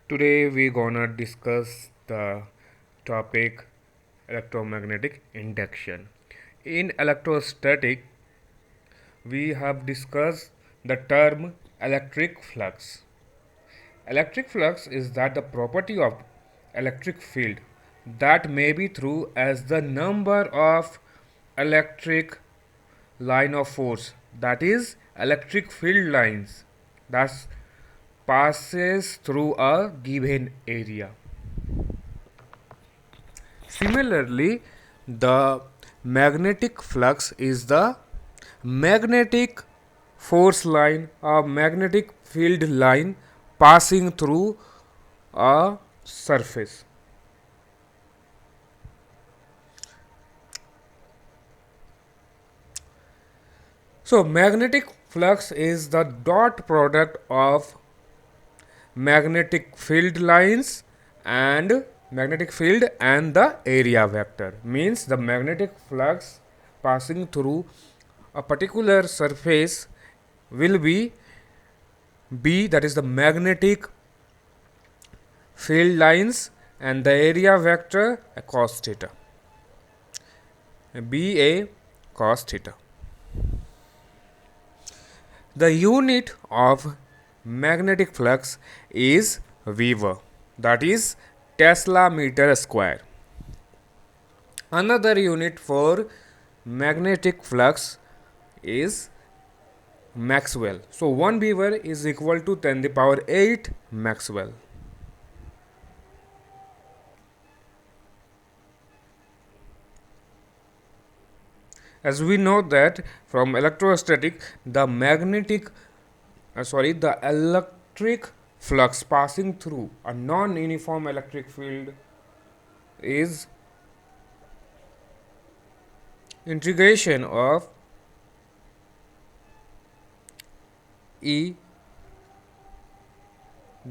Today we gonna discuss the topic electromagnetic induction. In electrostatic, we have discussed the term electric flux. Electric flux is that the property of electric field that may be through as the number of electric line of force, that is electric field lines that passes through a given area. Similarly, the magnetic flux is the magnetic force line or magnetic field line passing through a surface. So, magnetic flux is the dot product of magnetic field lines and magnetic field and the area vector. Means the magnetic flux passing through a particular surface will be B, that is the magnetic field lines, and the area vector cos theta. B A cos theta. The unit of magnetic flux is Weber, that is Tesla meter square. Another unit for magnetic flux is Maxwell. So 1 Weber is equal to 10 the power 8 Maxwell. As we know that from electrostatic, the electric flux passing through a non-uniform electric field is integration of E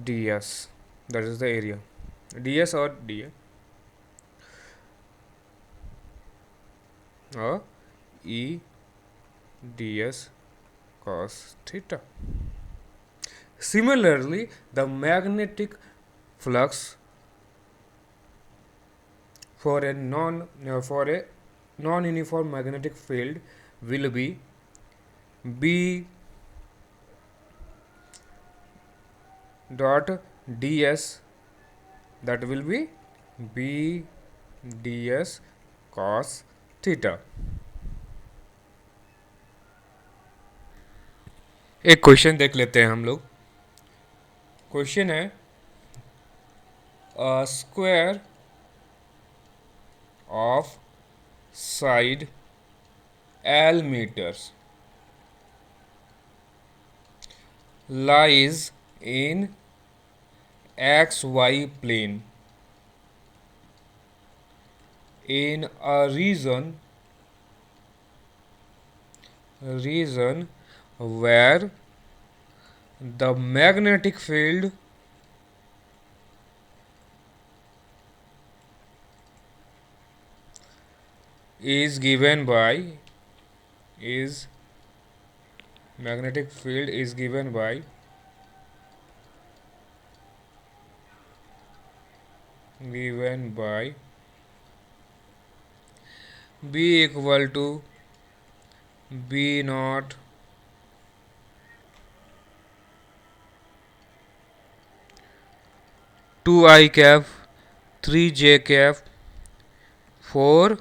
ds, that is the area, ds or dA, or E ds cos theta. Similarly, the magnetic flux for a non-uniform magnetic field will be B dot ds, that will be B ds cos theta. एक question देख लेते हैं हम लोग. Question है a square of side L meters lies in XY plane in a region where the magnetic field is given by magnetic field is given by B equal to B naught two I cap 3 J cap 4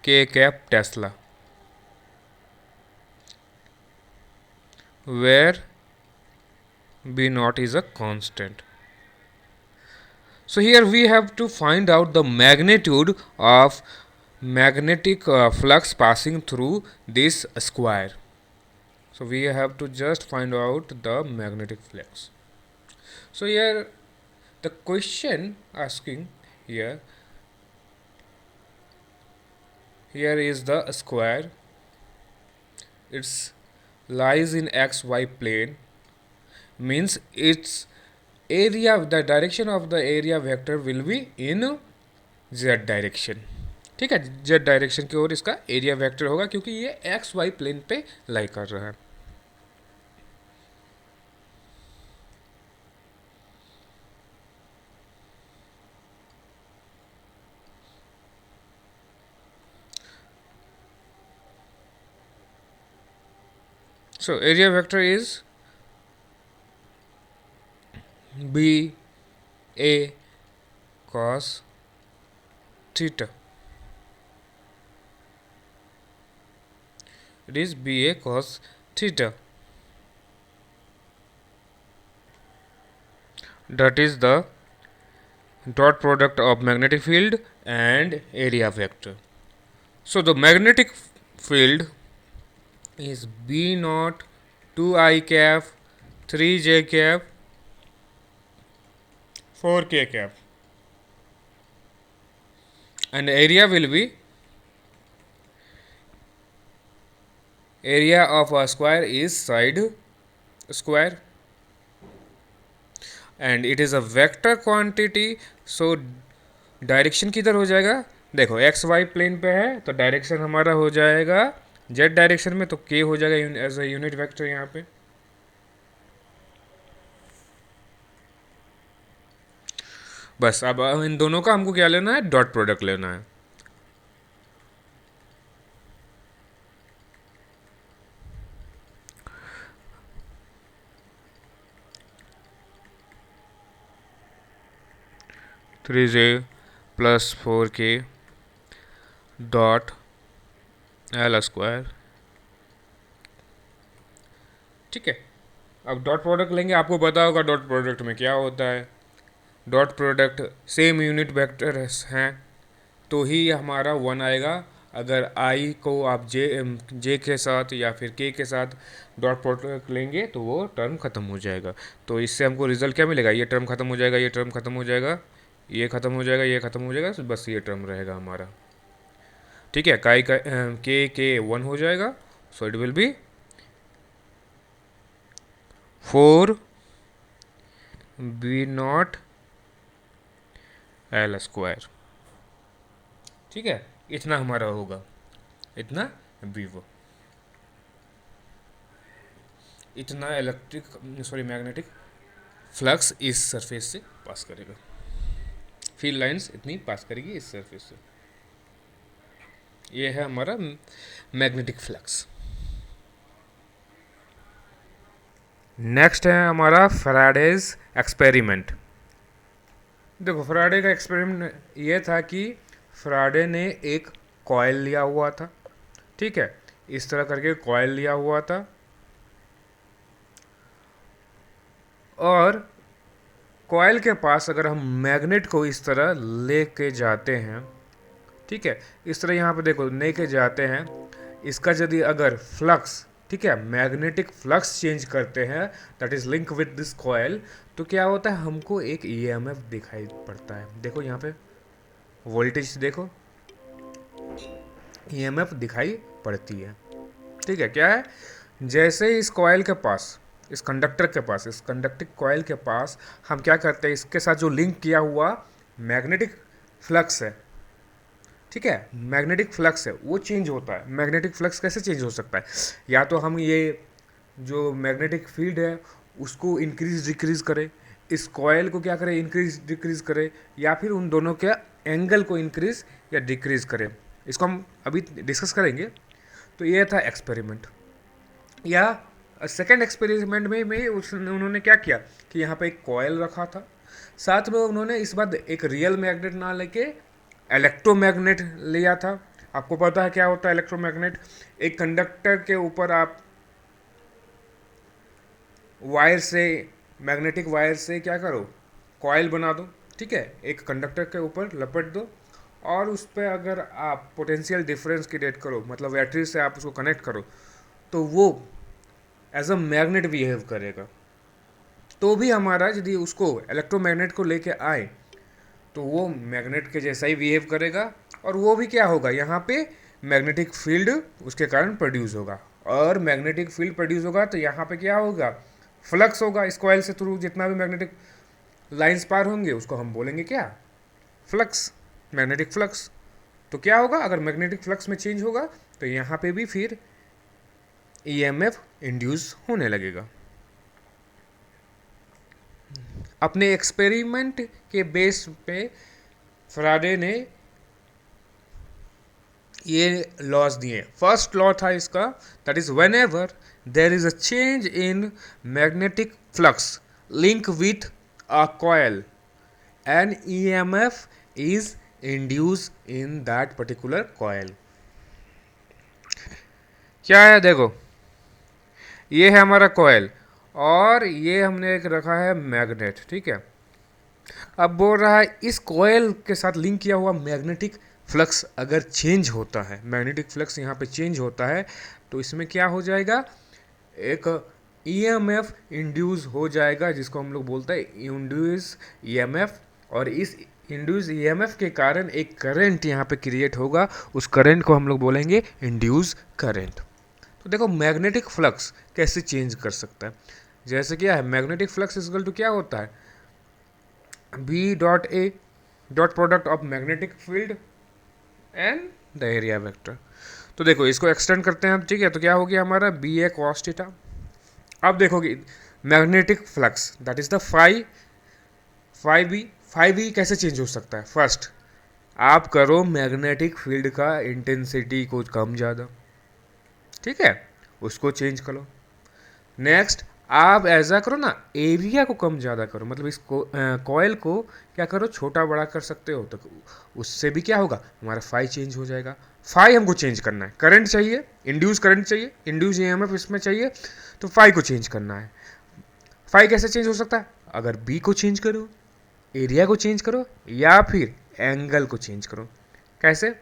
K cap Tesla, where B naught is a constant. So here we have to find out the magnitude of magnetic flux passing through this square. So we have to just find out the magnetic flux. So here the question asking here is the square. It's lies in XY plane, means its area, the direction of the area vector will be in Z direction. ठीक है, Z direction की ओर इसका area vector होगा क्योंकि ये XY plane पे लाई कर रहा है. So area vector is b a cos theta. It is b a cos theta. That is the dot product of magnetic field and area vector. So the magnetic field is b naught 2 I cap 3 j cap 4 k cap, and area will be area of a square is side square, and it is a vector quantity. So direction किधर हो जाएगा, देखो x Y plane पे है तो direction हमारा हो जाएगा जेड डायरेक्शन में, तो के हो जाएगा एज अ यूनिट वेक्टर यहाँ पे। बस अब इन दोनों का हमको क्या लेना है, डॉट प्रोडक्ट लेना है। Three J plus 4k dot L square, ठीक है। अब डॉट प्रोडक्ट लेंगे, आपको पता होगा डॉट प्रोडक्ट में क्या होता है। Dot product same unit vector हैं तो ही हमारा 1 आएगा। अगर आई को आप जे के साथ या फिर के साथ डॉट प्रोडक्ट लेंगे तो वो टर्म ख़त्म हो जाएगा। तो इससे हमको रिजल्ट क्या मिलेगा, ये टर्म ख़त्म हो जाएगा, ये टर्म ख़त्म हो जाएगा, ये ख़त्म हो जाएगा, ये ख़त्म हो जाएगा, बस ये टर्म रहेगा हमारा। ठीक है, काई का के 1 हो जाएगा। So it will be 4 B naught L square. ठीक है, इतना हमारा होगा, इतना वीवो, इतना मैग्नेटिक फ्लक्स इस सरफेस से पास करेगा, फील्ड लाइंस इतनी पास करेगी इस सरफेस से। ये है हमारा मैग्नेटिक फ्लक्स। नेक्स्ट है हमारा फैराडेज एक्सपेरिमेंट। देखो फैराडे का एक्सपेरिमेंट ये था कि फैराडे ने एक कॉइल लिया हुआ था, ठीक है, इस तरह करके कॉइल लिया हुआ था, और कॉइल के पास अगर हम मैग्नेट को इस तरह लेके जाते हैं, ठीक है, इस तरह यहाँ पे देखो लेके जाते हैं, इसका यदि अगर फ्लक्स, ठीक है, मैग्नेटिक फ्लक्स चेंज करते हैं that is link with this coil, तो क्या होता है, हमको एक ईएमएफ दिखाई पड़ता है। देखो यहाँ पे वोल्टेज देखो, ईएमएफ दिखाई पड़ती है, ठीक है। क्या है, जैसे इस कॉइल के पास, इस कंडक्टर के पास, इस कंडक्टिंग कॉइल के पास हम क्या करते हैं, इसके साथ जो लिंक किया हुआ मैग्नेटिक फ्लक्स है, ठीक है, मैग्नेटिक फ्लक्स है, वो चेंज होता है। मैग्नेटिक फ्लक्स कैसे चेंज हो सकता है, या तो हम ये जो मैग्नेटिक फील्ड है उसको इंक्रीज डिक्रीज करें, इस कॉयल को क्या करें, इंक्रीज डिक्रीज करें, या फिर उन दोनों के एंगल को इंक्रीज या डिक्रीज करें। इसको हम अभी डिस्कस करेंगे। तो ये था एक्सपेरिमेंट। या सेकेंड एक्सपेरिमेंट में उन्होंने क्या किया कि यहाँ पे एक कॉयल रखा था, साथ में उन्होंने इस बार एक रियल मैग्नेट ना लेके इलेक्ट्रोमैग्नेट लिया था। आपको पता है क्या होता है इलेक्ट्रोमैग्नेट, एक कंडक्टर के ऊपर आप वायर से, मैग्नेटिक वायर से क्या करो, कॉइल बना दो, ठीक है, एक कंडक्टर के ऊपर लपेट दो, और उस पर अगर आप पोटेंशियल डिफरेंस क्रिएट करो, मतलब बैटरी से आप उसको कनेक्ट करो, तो वो एज अ मैग्नेट बिहेव करेगा। तो भी हमारा यदि उसको इलेक्ट्रोमैग्नेट को लेके आए तो वो मैग्नेट के जैसा ही बिहेव करेगा, और वो भी क्या होगा, यहाँ पे मैग्नेटिक फील्ड उसके कारण प्रोड्यूस होगा, और मैग्नेटिक फील्ड प्रोड्यूस होगा तो यहाँ पे क्या होगा, फ्लक्स होगा इस कॉइल से थ्रू, जितना भी मैग्नेटिक लाइंस पार होंगे उसको हम बोलेंगे क्या, फ्लक्स, मैग्नेटिक फ्लक्स। तो क्या होगा, अगर मैग्नेटिक फ्लक्स में चेंज होगा तो यहाँ पे भी फिर ईएमएफ इंड्यूस होने लगेगा। अपने एक्सपेरिमेंट के बेस पे फैराडे ने ये लॉज दिए। फर्स्ट लॉ था इसका, that is whenever there is a change in magnetic flux link with a coil an EMF is induced in that particular coil। क्या है देखो, ये है हमारा कॉयल और ये हमने एक रखा है मैग्नेट, ठीक है। अब बोल रहा है इस कॉयल के साथ लिंक किया हुआ मैग्नेटिक फ्लक्स अगर चेंज होता है, मैग्नेटिक फ्लक्स यहाँ पे चेंज होता है, तो इसमें क्या हो जाएगा, एक EMF इंड्यूस हो जाएगा, जिसको हम लोग बोलते हैं इंड्यूस EMF। और इस इंड्यूस EMF के कारण एक करंट यहाँ पे क्रिएट होगा, उस करंट को हम लोग बोलेंगे इंड्यूस करंट। तो देखो मैग्नेटिक फ्लक्स कैसे चेंज कर सकता है, जैसे क्या है, मैग्नेटिक फ्लक्स इक्वल टू क्या होता है, B dot A dot product of magnetic field and the area vector. तो देखो इसको एक्सटेंड करते हैं, ठीक है, तो क्या हो गया हमारा BA cos थीटा। अब देखोगे magnetic flux that is the phi B कैसे चेंज हो सकता है, फर्स्ट आप करो मैग्नेटिक फील्ड का इंटेंसिटी को कम ज़्यादा, ठीक है, उसको चेंज करो। नेक्स्ट आप ऐसा करो ना, एरिया को कम ज़्यादा करो, मतलब इस कॉयल को क्या करो, छोटा बड़ा कर सकते हो, तो उससे भी क्या होगा, हमारा फाई चेंज हो जाएगा। फाई हमको चेंज करना है, करंट चाहिए, इंड्यूस करंट चाहिए, इंड्यूस EMF इसमें चाहिए, तो फाई को चेंज करना है। फाई कैसे चेंज हो सकता है, अगर बी को चेंज करो, एरिया को चेंज करो, या फिर एंगल को चेंज करो। कैसे,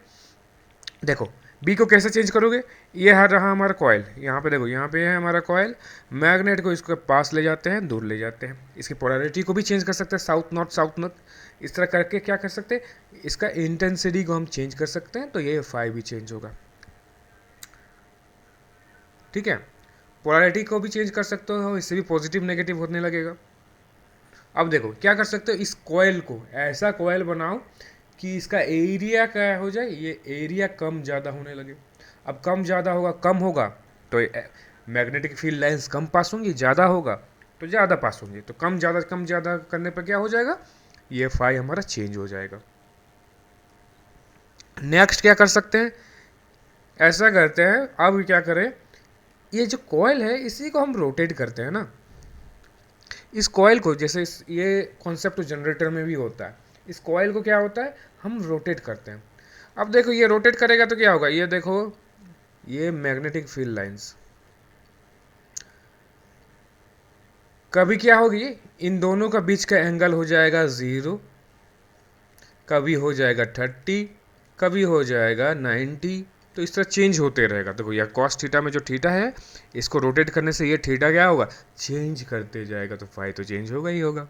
देखो बी को कैसे चेंज करोगे, ये है रहा हमारा कॉयल, यहाँ पे देखो, यहाँ पे है हमारा कॉयल, मैग्नेट को इसके पास ले जाते हैं, दूर ले जाते हैं, इसकी पोलैरिटी को भी चेंज कर सकते हैं, साउथ नॉर्थ, इस तरह करके क्या कर सकते हैं, इसका इंटेंसिटी को हम चेंज कर सकते हैं, तो ये फाई भी चेंज होगा, ठीक है। पोलैरिटी को भी चेंज कर सकते हो, इससे भी पॉजिटिव नेगेटिव होने लगेगा। अब देखो क्या कर सकते हो, इस कॉयल को ऐसा कॉयल बनाओ कि इसका एरिया क्या हो जाए, ये एरिया कम ज़्यादा होने लगे। अब कम ज़्यादा होगा, कम होगा तो मैग्नेटिक फील्ड लाइंस कम पास होंगी, ज़्यादा होगा तो ज़्यादा पास होंगी, तो कम ज़्यादा करने पर क्या हो जाएगा, ये फाई हमारा चेंज हो जाएगा। नेक्स्ट क्या कर सकते हैं, ऐसा करते हैं, अब क्या करें, ये जो कॉयल है इसी को हम रोटेट करते हैं ना, इस कॉयल को, जैसे ये कॉन्सेप्ट जनरेटर में भी होता है, इस कॉयल को क्या होता है, हम रोटेट करते हैं। अब देखो ये रोटेट करेगा तो क्या होगा, ये देखो ये मैग्नेटिक फील्ड लाइंस कभी क्या होगी, इन दोनों का बीच का एंगल हो जाएगा 0, कभी हो जाएगा 30, कभी हो जाएगा 90, तो इस तरह चेंज होते रहेगा। देखो यह कॉस थीटा में जो थीटा है, इसको रोटेट करने से ये थीटा क्या होगा, चेंज करते जाएगा, तो फाई तो चेंज होगा ही होगा।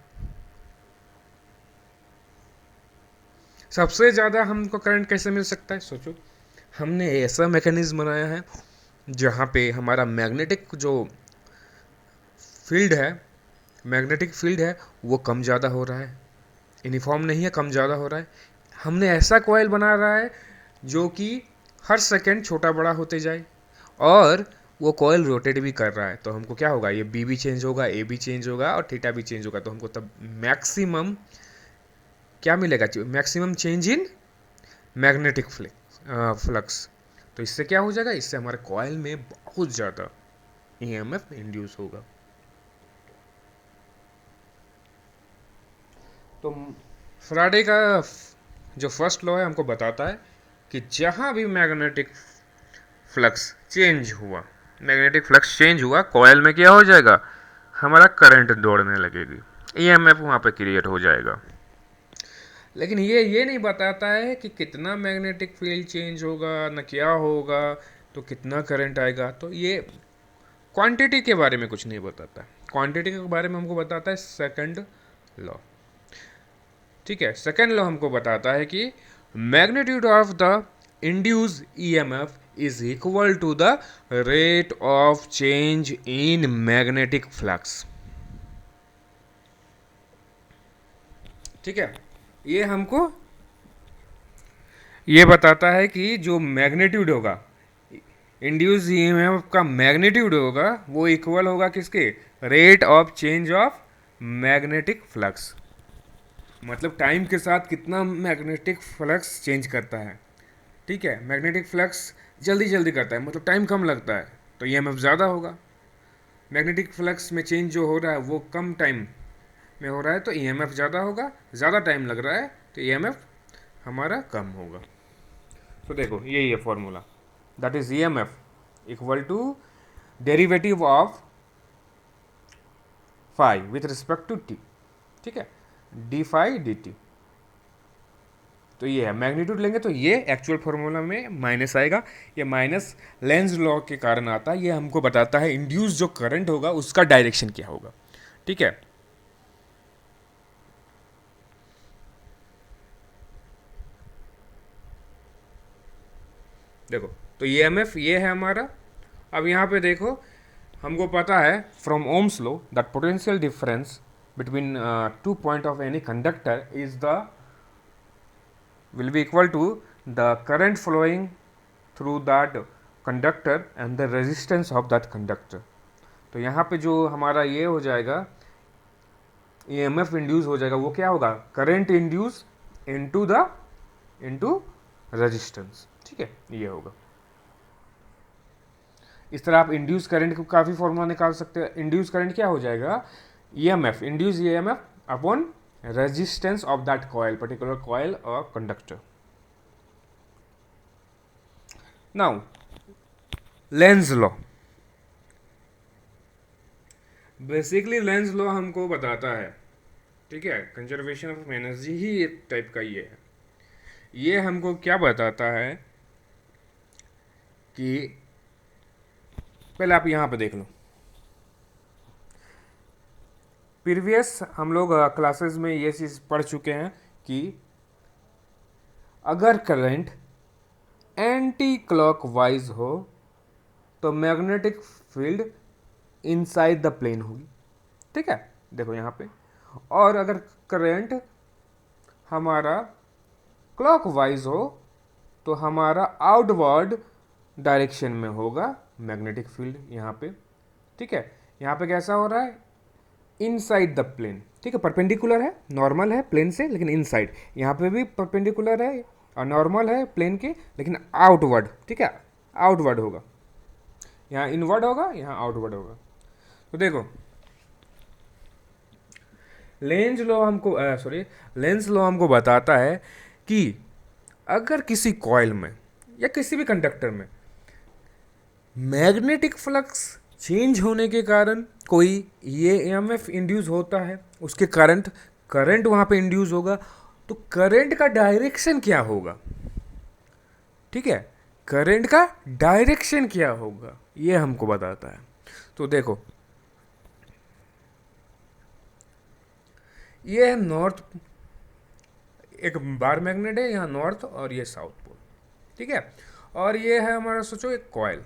सबसे ज़्यादा हमको करंट कैसे मिल सकता है, सोचो, हमने ऐसा मैकेनिज्म बनाया है जहाँ पे हमारा मैग्नेटिक फील्ड है वो कम ज़्यादा हो रहा है, यूनिफॉर्म नहीं है, कम ज़्यादा हो रहा है। हमने ऐसा कॉयल बना रहा है जो कि हर सेकंड छोटा बड़ा होते जाए, और वो कॉयल रोटेट भी कर रहा है, तो हमको क्या होगा, ये बी भी चेंज होगा, ए भी चेंज होगा और थीटा भी चेंज होगा, तो हमको तब मैक्सिमम क्या मिलेगा, maximum change in magnetic flux. तो इससे क्या हो जाएगा, इससे हमारे कॉयल में बहुत ज़्यादा EMF इंड्यूस होगा। तो फ्राडे का जो फर्स्ट लॉ है हमको बताता है कि जहाँ भी मैग्नेटिक फ्लक्स चेंज हुआ, कॉयल में क्या हो जाएगा, हमारा करंट दौड़ने लगेगी, EMF वहाँ पे क्रिएट हो जाएगा। लेकिन ये नहीं बताता है कि कितना मैग्नेटिक फील्ड चेंज होगा, ना क्या होगा, तो कितना करंट आएगा। तो ये क्वांटिटी के बारे में कुछ नहीं बताता, क्वांटिटी के बारे में हमको बताता है सेकंड लॉ, ठीक है। सेकंड लॉ हमको बताता है कि magnitude of the induce EMF is equal to the rate of change in magnetic flux, ठीक है। ये हमको ये बताता है कि जो मैग्नीट्यूड होगा, इंड्यूस EMF का मैग्नीट्यूड होगा, वो इक्वल होगा किसके, rate of change of magnetic flux, मतलब टाइम के साथ कितना मैग्नेटिक फ्लक्स चेंज करता है, ठीक है, मैग्नेटिक फ्लक्स जल्दी जल्दी करता है, मतलब टाइम कम लगता है, तो ईएमएफ ज़्यादा होगा। मैग्नेटिक फ्लक्स में चेंज जो हो रहा है वो कम टाइम में हो रहा है, तो ईएमएफ ज़्यादा होगा। ज़्यादा टाइम लग रहा है तो ईएमएफ हमारा कम होगा। तो देखो यही है formula, that is EMF equal to derivative of phi with respect to T, ठीक है, डी फाई डी टी। तो ये है, मैग्नीट्यूड लेंगे तो ये एक्चुअल फॉर्मूला में माइनस आएगा। ये माइनस लेंज लॉ के कारण आता है, ये हमको बताता है इंड्यूस जो करंट होगा उसका डायरेक्शन क्या होगा, ठीक है। देखो तो ईएमएफ ये है हमारा। अब यहाँ पे देखो हमको पता है from Ohm's law that potential difference between two point of any conductor is the will be equal to the current flowing through that conductor and the resistance of that conductor। तो यहाँ पे जो हमारा ये हो जाएगा EMF इंड्यूस हो जाएगा, वो क्या होगा, करंट इंड्यूस इनटू रेजिस्टेंस, ठीक है, ये होगा। इस तरह आप इंड्यूस करंट को काफ़ी फॉर्मूला निकाल सकते हैं। इंड्यूस करंट क्या हो जाएगा, EMF induce EMF upon resistance of that coil, particular coil or conductor। now Lenz law, basically Lenz law हमको बताता है, ठीक है, कंजर्वेशन ऑफ एनर्जी ही एक टाइप का ये है। ये हमको क्या बताता है कि पहले आप यहाँ पे देख लो, प्रीवियस हम लोग क्लासेस में ये चीज़ पढ़ चुके हैं कि अगर करंट एंटी क्लॉकवाइज हो तो magnetic field inside the plane होगी, ठीक है। देखो यहाँ पे, और अगर करंट हमारा क्लॉकवाइज हो तो हमारा आउटवर्ड डायरेक्शन में होगा मैग्नेटिक फील्ड यहाँ पे, ठीक है। यहाँ पे कैसा हो रहा है, इनसाइड द प्लेन, ठीक है, परपेंडिकुलर है, नॉर्मल है प्लेन से लेकिन इनसाइड। यहाँ पे भी परपेंडिकुलर है और नॉर्मल है प्लेन के लेकिन आउटवर्ड, ठीक है, आउटवर्ड होगा। यहाँ इनवर्ड होगा, यहाँ आउटवर्ड होगा। तो देखो लेंज लॉ हमको बताता है कि अगर किसी कॉइल में या किसी भी कंडक्टर में मैग्नेटिक फ्लक्स चेंज होने के कारण कोई ये EMF इंड्यूस होता है, उसके करंट वहाँ पे इंड्यूस होगा, तो करंट का डायरेक्शन क्या होगा, ठीक है, करंट का डायरेक्शन क्या होगा ये हमको बताता है। तो देखो ये है नॉर्थ, एक बार मैग्नेट है यहाँ नॉर्थ और ये साउथ पोल, ठीक है, और ये है हमारा सोचो एक कॉइल।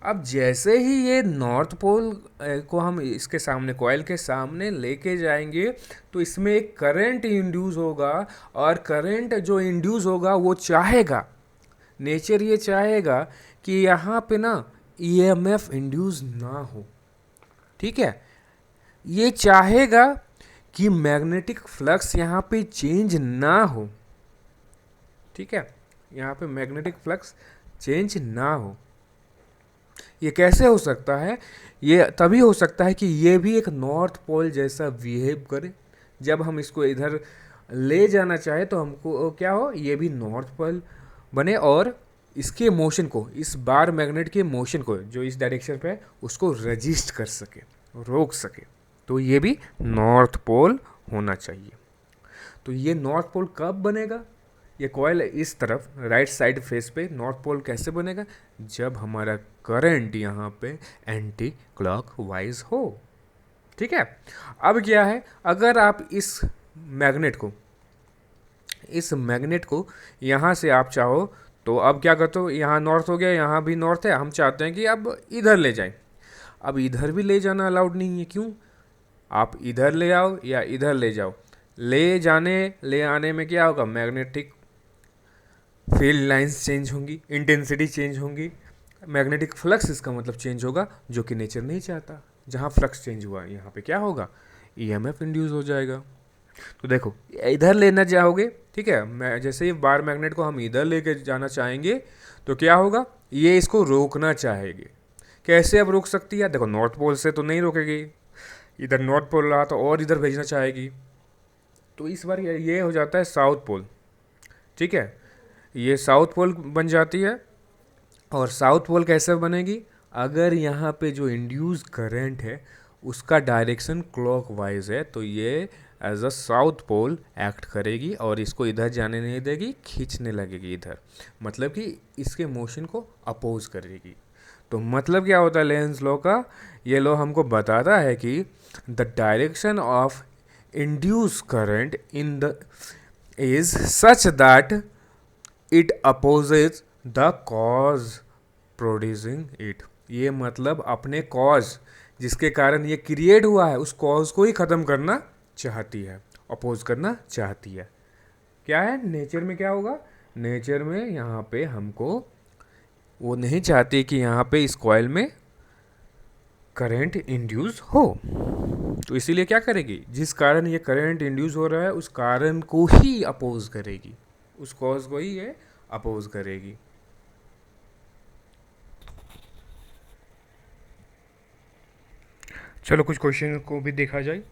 अब जैसे ही ये नॉर्थ पोल को हम इसके सामने कॉइल के सामने लेके जाएंगे तो इसमें एक करंट इंड्यूस होगा, और करंट जो इंड्यूस होगा वो चाहेगा, नेचर ये चाहेगा कि यहाँ पे ना EMF इंड्यूस ना हो, ठीक है, ये चाहेगा कि मैग्नेटिक फ्लक्स यहाँ पे चेंज ना हो, ठीक है, यहाँ पे मैग्नेटिक फ्लक्स चेंज ना हो। ये कैसे हो सकता है, ये तभी हो सकता है कि ये भी एक नॉर्थ पोल जैसा बिहेव करे। जब हम इसको इधर ले जाना चाहे तो हमको क्या हो, ये भी नॉर्थ पोल बने और इसके मोशन को, इस बार मैग्नेट के मोशन को जो इस डायरेक्शन पे है उसको रजिस्ट कर सके, रोक सके, तो ये भी नॉर्थ पोल होना चाहिए। तो ये नॉर्थ पोल कब बनेगा, ये कॉइल इस तरफ राइट साइड फेस पे नॉर्थ पोल कैसे बनेगा, जब हमारा करंट यहाँ पे एंटी क्लॉकवाइज हो, ठीक है। अब क्या है, अगर आप इस मैग्नेट को यहाँ से आप चाहो तो अब क्या करते हो, यहाँ नॉर्थ हो गया, यहाँ भी नॉर्थ है, हम चाहते हैं कि अब इधर ले जाएं। अब इधर भी ले जाना अलाउड नहीं है, क्यों, आप इधर ले आओ या इधर ले जाओ, ले आने में क्या होगा, मैग्नेटिक फील्ड लाइंस चेंज होंगी, इंटेंसिटी चेंज होंगी, मैग्नेटिक फ्लक्स इसका मतलब चेंज होगा, जो कि नेचर नहीं चाहता। जहाँ फ्लक्स चेंज हुआ यहाँ पे क्या होगा, EMF इंड्यूस हो जाएगा, तो देखो इधर लेना चाहोगे, ठीक है, मैं जैसे ही बार मैग्नेट को हम इधर लेके जाना चाहेंगे तो क्या होगा, ये इसको रोकना चाहेगी। कैसे अब रोक सकती है, देखो नॉर्थ पोल से तो नहीं रोकेगी, इधर नॉर्थ पोल रहा तो और इधर भेजना चाहेगी, तो इस बार ये हो जाता है साउथ पोल, ठीक है, ये साउथ पोल बन जाती है। और साउथ पोल कैसे बनेगी, अगर यहाँ पे जो इंड्यूस करंट है उसका डायरेक्शन क्लॉकवाइज है तो ये as a south pole act करेगी और इसको इधर जाने नहीं देगी, खींचने लगेगी इधर, मतलब कि इसके मोशन को अपोज करेगी। तो मतलब क्या होता है लेंस लॉ का, ये लॉ हमको बताता है कि the direction of induce current in the is such that it opposes the cause producing it. ये मतलब अपने कॉज जिसके कारण ये क्रिएट हुआ है उस कॉज को ही ख़त्म करना चाहती है, अपोज करना चाहती है। क्या है नेचर में, क्या होगा नेचर में, यहाँ पे हमको वो नहीं चाहती कि यहाँ पे इस कॉइल में करंट इंड्यूस हो, तो इसीलिए क्या करेगी, जिस कारण ये करंट इंड्यूस हो रहा है उस कारण को ही अपोज करेगी, उस कॉज को ही ये अपोज करेगी। चलो कुछ क्वेश्चन को भी देखा जाए।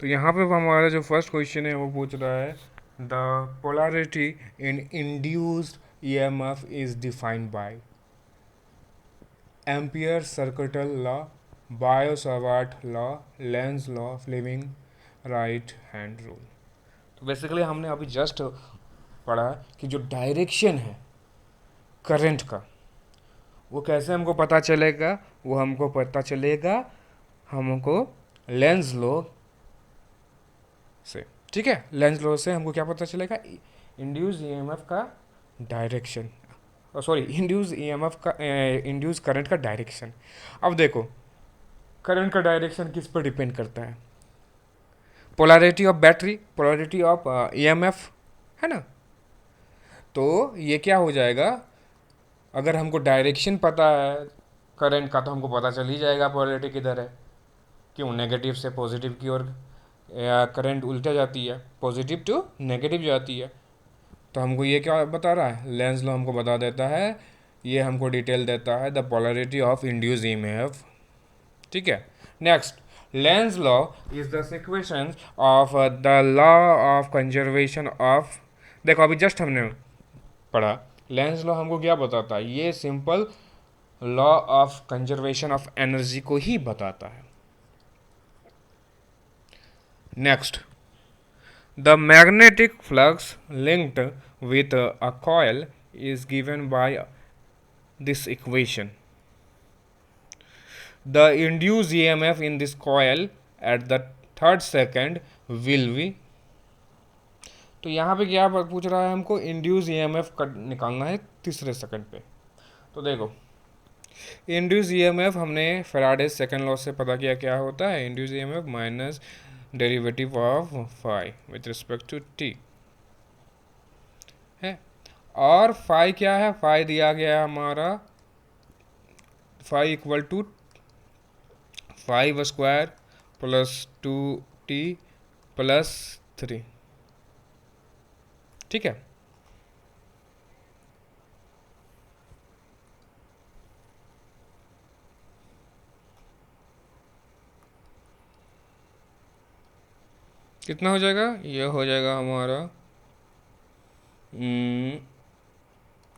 तो यहाँ पे हमारा जो फर्स्ट क्वेश्चन है वो पूछ रहा है the polarity in induced EMF is defined by Ampere circuital law, Biot Savart law, Lenz law, Fleming right hand rule. तो बेसिकली हमने अभी जस्ट पढ़ा कि जो डायरेक्शन है करंट का वो कैसे हमको पता चलेगा, वो हमको पता चलेगा हमको लेंज लॉ से, ठीक है, लेंज लॉ से हमको क्या पता चलेगा, इंड्यूस ईएमएफ का डायरेक्शन, सॉरी इंड्यूस ईएमएफ का इंड्यूस करंट का डायरेक्शन। अब देखो करंट का डायरेक्शन किस पर डिपेंड करता है, polarity of battery, polarity of EMF, है ना। तो ये क्या हो जाएगा, अगर हमको डायरेक्शन पता है करंट का तो हमको पता चल ही जाएगा पोलैरिटी किधर है, क्यों, नेगेटिव से पॉजिटिव की ओर करंट उल्टा जाती है, पॉजिटिव टू नेगेटिव जाती है। तो हमको ये क्या बता रहा है, लेंस लॉ हमको बता देता है, ये हमको डिटेल देता है the polarity of induce EMF, ठीक है। Next, Lenz law is the सिक्वेशन of the law of conservation of, देखो अभी जस्ट हमने पढ़ा लेंस लॉ हमको क्या बताता है, ये simple law of conservation of energy को ही बताता है। Next, the magnetic flux linked with a coil is given by this equation. The induced EMF in this coil at the third second will be, तो यहाँ पे क्या पूछ रहा है हमको, इंड्यूस ईएमएफ निकालना है तीसरे सेकंड पे। तो देखो इंड्यूस ईएमएफ हमने फैराडे सेकंड लॉ से पता किया क्या होता है, induce EMF minus derivative of phi with respect to T है। और फाई क्या है, फाई दिया गया है हमारा, phi equal to 5² plus 2t plus 3, ठीक है। कितना हो जाएगा, ये हो जाएगा हमारा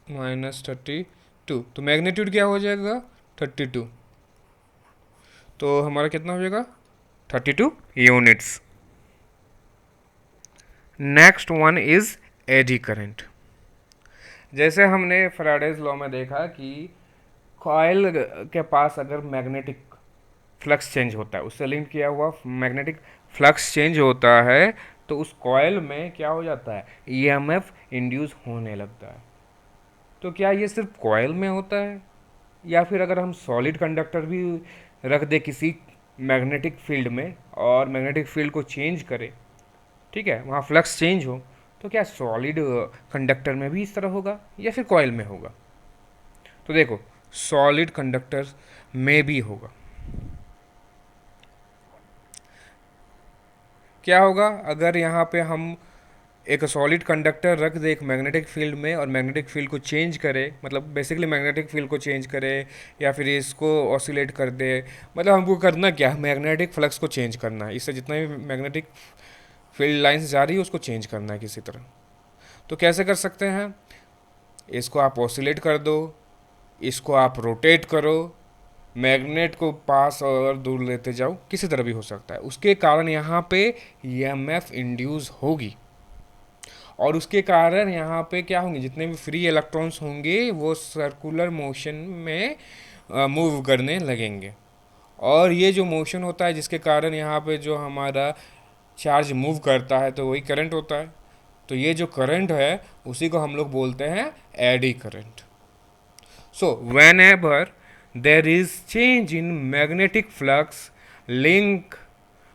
-32, तो मैग्नीट्यूड क्या हो जाएगा 32, तो हमारा कितना हो जाएगा 32 units. Next one is eddy current. जैसे हमने फैराडेज लॉ में देखा कि कॉइल के पास अगर मैग्नेटिक फ्लक्स चेंज होता है, उससे लिंक किया हुआ मैग्नेटिक फ्लक्स चेंज होता है तो उस कॉइल में क्या हो जाता है, ईएमएफ इंड्यूस होने लगता है। तो क्या ये सिर्फ कॉइल में होता है, या फिर अगर हम सॉलिड कंडक्टर भी रख दे किसी मैग्नेटिक फील्ड में और मैग्नेटिक फील्ड को चेंज करें, ठीक है, वहाँ फ्लक्स चेंज हो, तो क्या सॉलिड कंडक्टर में भी इस तरह होगा या फिर कॉइल में होगा, तो देखो सॉलिड कंडक्टर में भी होगा। क्या होगा अगर यहाँ पे हम एक सॉलिड कंडक्टर रख दे एक मैग्नेटिक फील्ड में और मैग्नेटिक फील्ड को चेंज करे, मतलब बेसिकली मैग्नेटिक फील्ड को चेंज करे या फिर इसको ऑसिलेट कर दे, मतलब हमको करना क्या है, मैग्नेटिक फ्लक्स को चेंज करना है, इससे जितना भी मैग्नेटिक फील्ड लाइंस जा रही है उसको चेंज करना है किसी तरह। तो कैसे कर सकते हैं, इसको आप ऑसिलेट कर दो, इसको आप रोटेट करो, मैग्नेट को पास और दूर लेते जाओ, किसी तरह भी हो सकता है, उसके कारण यहाँ पे ईएमएफ इंड्यूस होगी और उसके कारण यहाँ पे क्या होंगे, जितने भी फ्री इलेक्ट्रॉन्स होंगे वो सर्कुलर मोशन में मूव करने लगेंगे। और ये जो मोशन होता है जिसके कारण यहाँ पे जो हमारा चार्ज मूव करता है तो वही करंट होता है। तो ये जो करंट है उसी को हम लोग बोलते हैं eddy current. So when ever there is change in magnetic flux link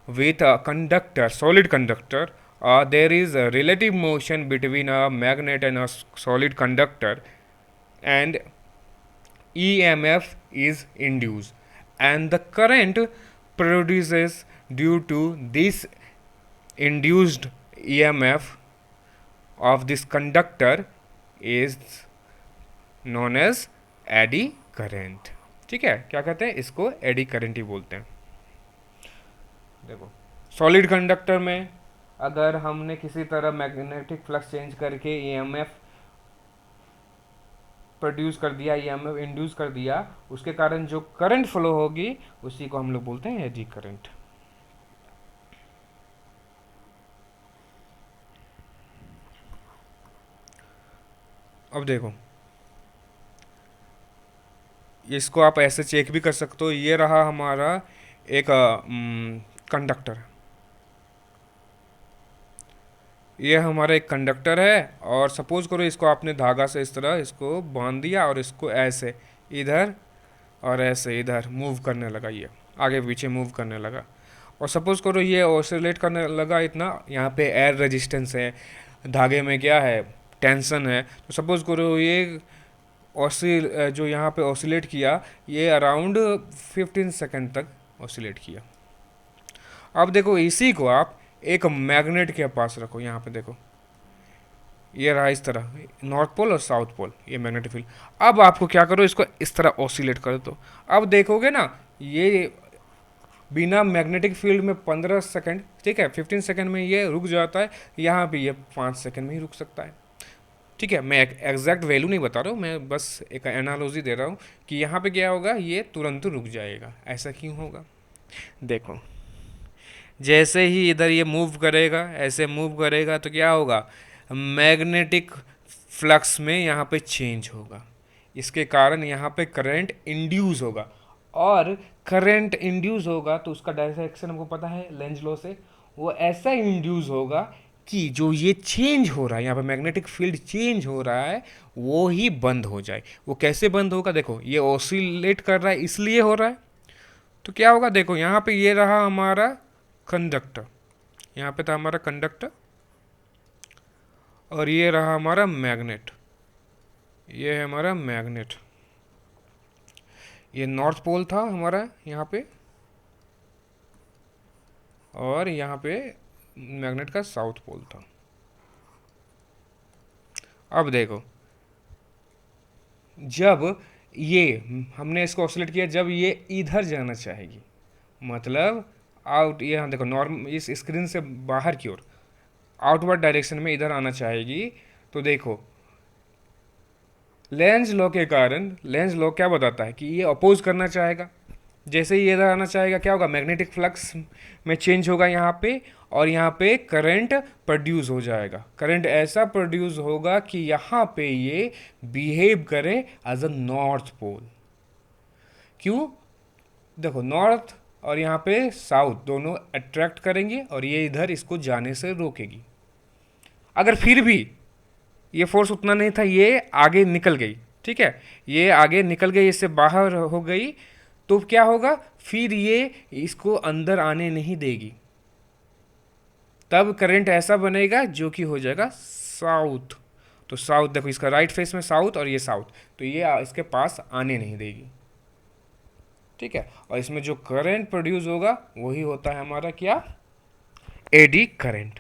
with a conductor, solid conductor, there is a relative motion between a magnet and a solid conductor, and EMF is induced, and the current produces due to this induced EMF of this conductor is known as eddy current। ठीक है, क्या कहते हैं इसको, eddy current ही बोलते हैं। देखो solid conductor में अगर हमने किसी तरह मैग्नेटिक फ्लक्स चेंज करके ईएमएफ प्रोड्यूस कर दिया, ईएमएफ इंड्यूस कर दिया, उसके कारण जो करंट फ्लो होगी उसी को हम लोग बोलते हैं एडी करंट। अब देखो इसको आप ऐसे चेक भी कर सकते हो, ये रहा हमारा एक कंडक्टर, ये हमारा एक कंडक्टर है और सपोज करो इसको आपने धागा से इस तरह इसको बांध दिया और इसको ऐसे इधर और ऐसे इधर मूव करने लगा, ये आगे पीछे मूव करने लगा और सपोज करो ये ऑसिलेट करने लगा इतना, यहाँ पे एयर रेजिस्टेंस है, धागे में क्या है, टेंशन है, तो सपोज करो ये जो यहाँ पे ऑसिलेट किया ये अराउंड 15 सेकंड तक ऑसिलेट किया। अब देखो इसी को आप एक मैग्नेट के पास रखो, यहाँ पे देखो ये रहा इस तरह नॉर्थ पोल और साउथ पोल, ये मैग्नेटिक फील्ड। अब आपको क्या करो, इसको इस तरह ऑसिलेट कर दो। अब देखोगे ना ये बिना मैग्नेटिक फील्ड में 15 सेकंड, ठीक है 15 सेकंड में ये रुक जाता है, यहाँ पे ये 5 सेकंड में ही रुक सकता है। ठीक है, मैं एग्जैक्ट वैल्यू नहीं बता रहा हूँ, मैं बस एक एनालॉजी दे रहा हूँ कि यहाँ पे क्या होगा, ये तुरंत रुक जाएगा। ऐसा क्यों होगा, देखो जैसे ही इधर ये मूव करेगा, ऐसे मूव करेगा तो क्या होगा, मैग्नेटिक फ्लक्स में यहाँ पे चेंज होगा, इसके कारण यहाँ पे करंट इंड्यूस होगा और करंट इंड्यूस होगा तो उसका डायरेक्शन हमको पता है लेंज लॉ से, वो ऐसा इंड्यूस होगा कि जो ये चेंज हो रहा है यहाँ पे मैग्नेटिक फील्ड चेंज हो रहा है वो ही बंद हो जाए। वो कैसे बंद होगा, देखो ये ऑसिलेट कर रहा है इसलिए हो रहा है, तो क्या होगा, देखो यहाँ पे ये रहा हमारा कंडक्टर, यहाँ पे था हमारा कंडक्टर और ये रहा हमारा मैग्नेट, ये है हमारा मैग्नेट, ये नॉर्थ पोल था हमारा यहाँ पे और यहाँ पे मैग्नेट का साउथ पोल था। अब देखो जब ये हमने इसको ऑसिलेट किया, जब ये इधर जाना चाहेगी, मतलब आउट, ये हाँ देखो नॉर्म इस स्क्रीन से बाहर की ओर आउटवर्ड डायरेक्शन में इधर आना चाहेगी, तो देखो लेंज लॉ के कारण, लेंज लॉ क्या बताता है कि ये अपोज करना चाहेगा, जैसे ही ये इधर आना चाहेगा क्या होगा, मैग्नेटिक फ्लक्स में चेंज होगा यहाँ पे और यहाँ पे करंट प्रोड्यूस हो जाएगा। करंट ऐसा प्रोड्यूस होगा कि यहाँ पे ये बिहेव करे एज अ नॉर्थ पोल। क्यों, देखो नॉर्थ और यहाँ पे साउथ दोनों अट्रैक्ट करेंगे और ये इधर इसको जाने से रोकेगी। अगर फिर भी ये फोर्स उतना नहीं था, ये आगे निकल गई, ठीक है ये आगे निकल गई, इससे बाहर हो गई, तो क्या होगा, फिर ये इसको अंदर आने नहीं देगी, तब करंट ऐसा बनेगा जो कि हो जाएगा साउथ। तो साउथ देखो इसका राइट फेस में साउथ और ये साउथ, तो ये इसके पास आने नहीं देगी, ठीक है। और इसमें जो करंट प्रोड्यूस होगा वही होता है हमारा क्या, एडी करंट।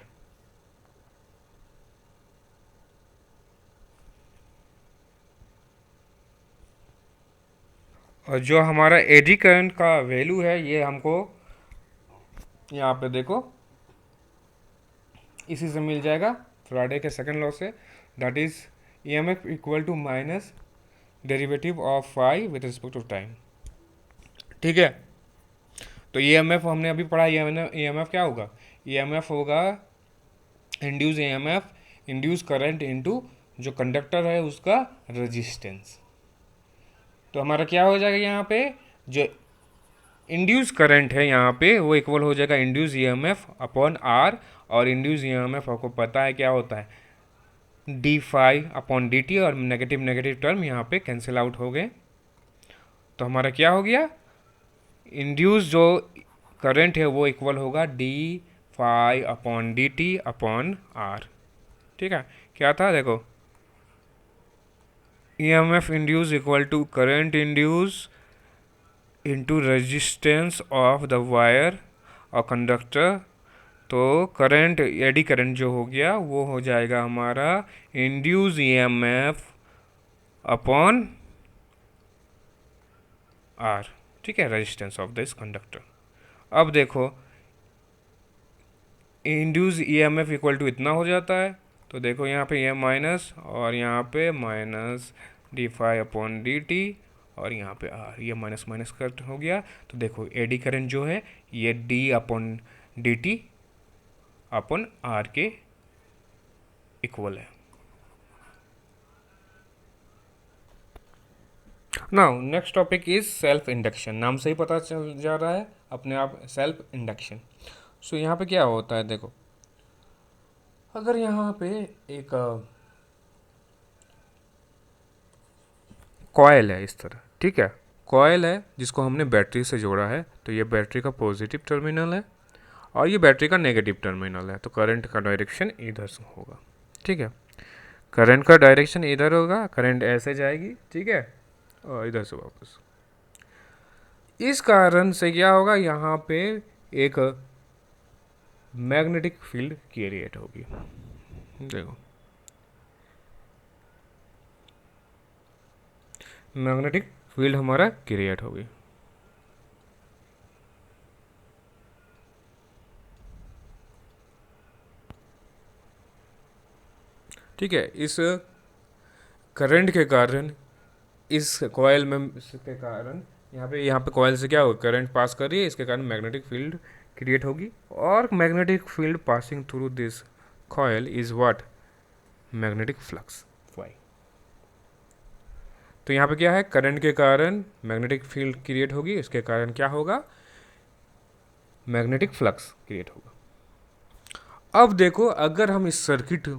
और जो हमारा एडी करंट का वैल्यू है ये हमको यहाँ पे देखो इसी से मिल जाएगा, फ्राडे के सेकंड लॉ से, that is EMF equal to minus derivative of phi with respect to time. ठीक है, तो ईएमएफ हमने अभी पढ़ा, ईएमएफ क्या होगा, ईएमएफ होगा induce EMF induce current into जो कंडक्टर है उसका रेजिस्टेंस। तो हमारा क्या हो जाएगा यहाँ पे, जो इंड्यूस करंट है यहाँ पे वो इक्वल हो जाएगा इंड्यूस ईएमएफ अपॉन आर, और इंड्यूस ईएमएफ आपको पता है क्या होता है, D phi upon D T, और नेगेटिव नेगेटिव टर्म यहाँ पे कैंसिल आउट हो गए। तो हमारा क्या हो गया, इंड्यूस जो करंट है वो इक्वल होगा D phi upon D T upon R. ठीक है, क्या था देखो, EMF induce equal to current induce into resistance of the wire और कंडक्टर। तो करंट एडी करंट जो हो गया वो हो जाएगा हमारा इंड्यूस ईएमएफ अपॉन आर। ठीक है, रेजिस्टेंस ऑफ दिस कंडक्टर। अब देखो इंड्यूस ईएमएफ इक्वल टू इतना हो जाता है, तो देखो यहाँ पे ये माइनस और यहाँ पे minus D phi upon D T, और यहाँ पे आर, ये माइनस माइनस कट हो गया। तो देखो एडी करंट जो है ये D upon D T upon R के इक्वल है। Now next topic is self induction. नाम से ही पता चल जा रहा है अपने आप, सेल्फ इंडक्शन। सो यहाँ पे क्या होता है देखो, अगर यहाँ पे एक कॉयल है इस तरह, ठीक है, कॉयल है जिसको हमने बैटरी से जोड़ा है, तो ये बैटरी का पॉजिटिव टर्मिनल है और ये बैटरी का नेगेटिव टर्मिनल है, तो करंट का डायरेक्शन इधर से होगा। ठीक है, करंट का डायरेक्शन इधर होगा, करंट ऐसे जाएगी, ठीक है, और इधर से वापस। इस कारण से क्या होगा, यहाँ पे एक मैग्नेटिक फील्ड क्रिएट होगी। देखो मैग्नेटिक फील्ड हमारा क्रिएट होगी। ठीक है, इस करंट के कारण, इस कॉयल में के कारण यहाँ पे कॉयल से क्या होगा, करंट पास कर रही है, इसके कारण मैग्नेटिक फील्ड क्रिएट होगी, और magnetic field passing through this coil is what, magnetic flux phi. तो यहाँ पे क्या है, करंट के कारण मैग्नेटिक फील्ड क्रिएट होगी, इसके कारण क्या होगा, मैग्नेटिक फ्लक्स क्रिएट होगा। अब देखो अगर हम इस सर्किट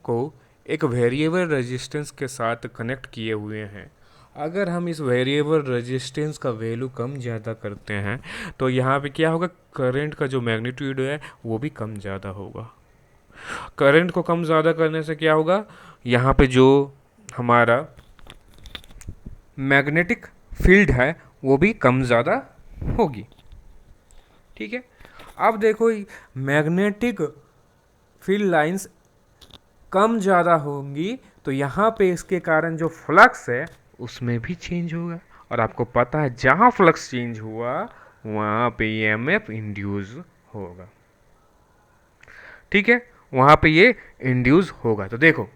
को एक वेरिएबल रेजिस्टेंस के साथ कनेक्ट किए हुए हैं, अगर हम इस वेरिएबल रेजिस्टेंस का वैल्यू कम ज़्यादा करते हैं तो यहाँ पे क्या होगा, करंट का जो मैग्नीट्यूड है वो भी कम ज़्यादा होगा। करंट को कम ज़्यादा करने से क्या होगा, यहाँ पे जो हमारा मैग्नेटिक फील्ड है वो भी कम ज़्यादा होगी। ठीक है, अब देखो मैग्नेटिक फील्ड लाइंस कम ज़्यादा होंगी तो यहाँ पे इसके कारण जो फ्लक्स है उसमें भी चेंज होगा, और आपको पता है जहाँ फ्लक्स चेंज हुआ वहाँ पे ईएमएफ इंड्यूस होगा। ठीक है, वहाँ पे ये इंड्यूस होगा। तो देखो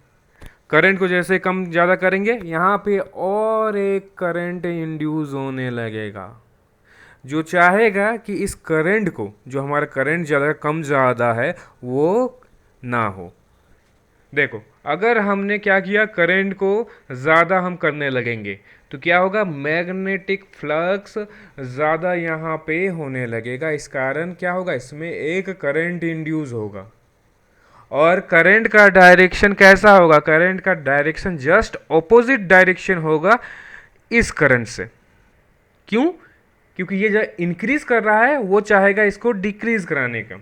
करंट को जैसे कम ज़्यादा करेंगे यहाँ पे और एक करंट इंड्यूस होने लगेगा, जो चाहेगा कि इस करंट को, जो हमारा करंट ज़्यादा कम ज़्यादा है वो ना हो। देखो अगर हमने क्या किया, करंट को ज़्यादा हम करने लगेंगे तो क्या होगा, मैग्नेटिक फ्लक्स ज़्यादा यहाँ पे होने लगेगा, इस कारण क्या होगा, इसमें एक करंट इंड्यूस होगा। और करंट का डायरेक्शन कैसा होगा, करंट का डायरेक्शन जस्ट ऑपोजिट डायरेक्शन होगा इस करंट से। क्यों, क्योंकि ये जो इंक्रीज कर रहा है वो चाहेगा इसको डिक्रीज कराने का।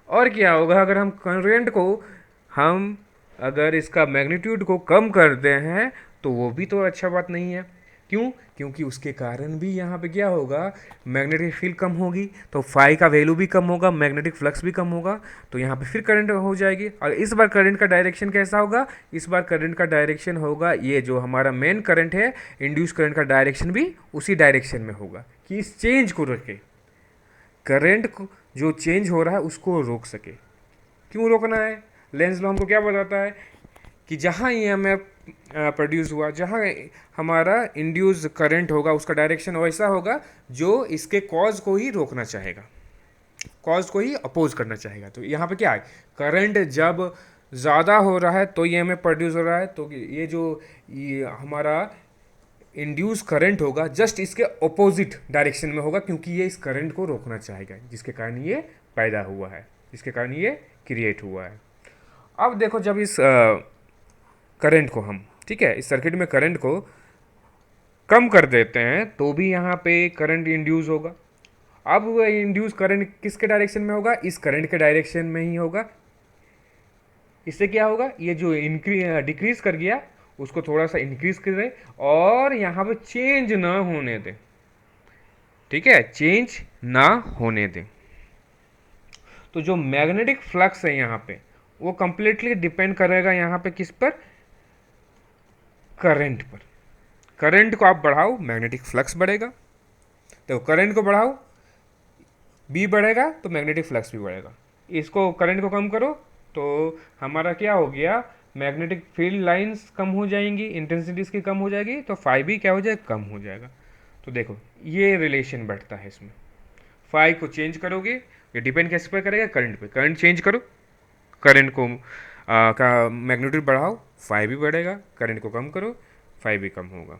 और क्या होगा, अगर हम करंट को, अगर इसका मैग्नीट्यूड को कम करते हैं तो वो भी तो अच्छा बात नहीं है, क्यों? क्योंकि उसके कारण भी यहाँ पे क्या होगा, मैग्नेटिक फील्ड कम होगी, तो फाई का वैल्यू भी कम होगा, मैग्नेटिक फ्लक्स भी कम होगा, तो यहाँ पे फिर करंट हो जाएगी। और इस बार करंट का डायरेक्शन कैसा होगा? इस बार करंट का डायरेक्शन होगा, ये जो हमारा मेन करंट है, इंड्यूस करंट का डायरेक्शन भी उसी डायरेक्शन में होगा कि इस चेंज को रोके, करंट को जो चेंज हो रहा है उसको रोक सके। क्यों रोकना है? लेंज लॉ हमको क्या बताता है कि जहाँ ई एम एफ प्रोड्यूस हुआ, जहाँ हमारा इंड्यूस करंट होगा, उसका डायरेक्शन वैसा होगा जो इसके कॉज को ही रोकना चाहेगा, कॉज को ही अपोज करना चाहेगा। तो यहाँ पे क्या है, करंट जब ज़्यादा हो रहा है तो ई एम एफ प्रोड्यूस हो रहा है, तो ये जो ये हमारा इंड्यूस करंट होगा जस्ट इसके अपोजिट डायरेक्शन में होगा, क्योंकि ये इस करंट को रोकना चाहेगा जिसके कारण ये पैदा हुआ है, जिसके कारण ये क्रिएट हुआ है। अब देखो, जब इस करंट को हम, ठीक है, इस सर्किट में करंट को कम कर देते हैं तो भी यहाँ पे करंट इंड्यूस होगा। अब वह इंड्यूस करंट किसके डायरेक्शन में होगा? इस करंट के डायरेक्शन में ही होगा। इससे क्या होगा, ये जो डिक्रीज कर गया उसको थोड़ा सा इंक्रीज कर दे और यहाँ पे चेंज ना होने दे, ठीक है, चेंज ना होने दे। तो जो मैग्नेटिक फ्लक्स है यहाँ पे वो कंप्लीटली डिपेंड करेगा यहाँ पे किस पर? करंट पर। करंट को आप बढ़ाओ, मैग्नेटिक फ्लक्स बढ़ेगा। तो करंट को बढ़ाओ, बी बढ़ेगा तो मैग्नेटिक फ्लक्स भी बढ़ेगा। इसको करंट को कम करो तो हमारा क्या हो गया, मैग्नेटिक फील्ड लाइंस कम हो जाएंगी, इंटेंसिटी इसकी कम हो जाएगी, तो फाई भी क्या हो जाएगा, कम हो जाएगा। तो देखो ये रिलेशन बैठता है इसमें। फाई को चेंज करोगे, ये डिपेंड किस पर करेगा? करंट पे। करंट चेंज करो, करंट को का मैग्नीट्यूड बढ़ाओ, फाई भी बढ़ेगा। करंट को कम करो, फाई भी कम होगा।